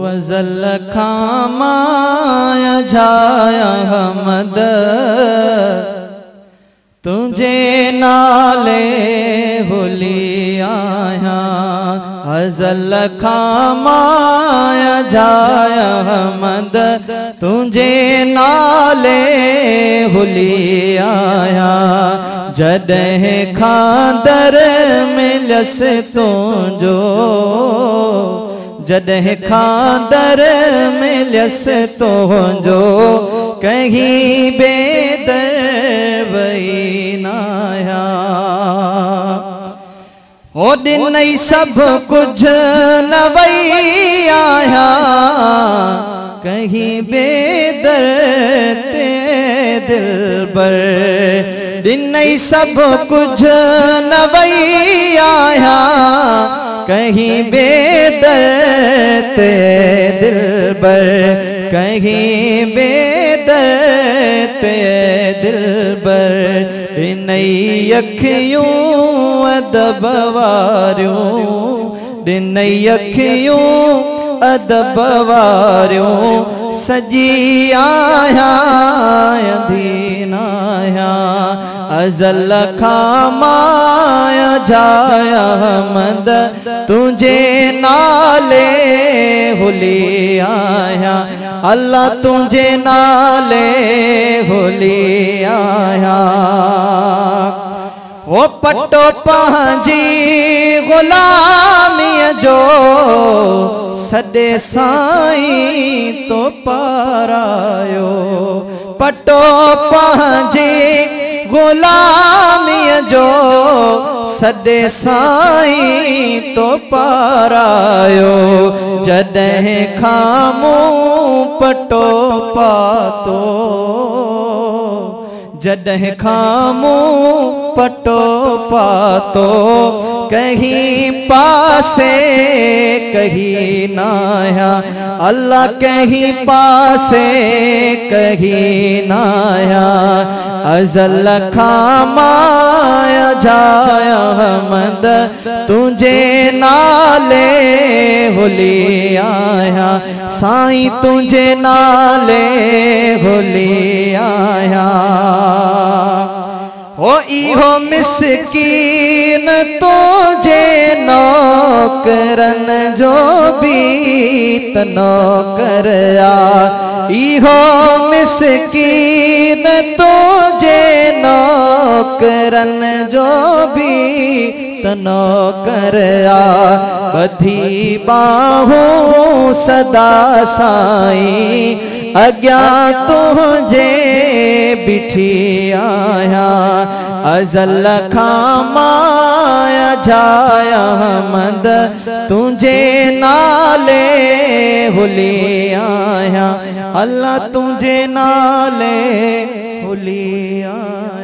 अज़ल खामाया जाया हमद तुझे नाले होली आया। अज़ल खामाया जाया हमद तुझे नाले होली आया। जॾहिं खांदर मिलस तुझो जॾहिं खांदर मिलस तुझो कहीं बेदर वही नाया। ओ ॾिनई सब कुछ न वही आया कहीं बेदर ते दिलबर। ॾिनई सब कुछ न वही आया कहीं बेदर ते दिलबर। कहीं बेदर ते दिलबर। ॾिनई अखियूं अदब वारियूं ॾिनई अखियूं अदब वारियूं सजी आया अधीन आया। अज़ल खामाया जाया हमद तुझे नाले होली आया। अल्लाह तुझे नाले होली आया। ओ पटो पंहिंजी ग़ुलामी जो सॾे साईं तो पारायो। पटो पंहिंजी ग़ुलामी जो सॾे साईं तो पारायो। जॾहिं खां मूं पटो पातो जॾहिं खां मूं पटो पातो कहीं पासे कहीं नाया। अल्लाह कहीं पासे कहीं नाया। अज़ल खामाया जाया हमद तुझे नाले होली आया। साईं तुझे नाले होली आया। ओ इहो मिस्कीन तुझे नौकरन जो भी त नौकर आ। इहो मिस्कीन तुझे नौकरन जो भी त नौकर आ। बधी बाहूं सदा साईं अग्यां तुझे बिठी आया। अज़ल खामाया जाया हमद तुझे नाले होली आया। अल्लाह तुझे नाले होली आया।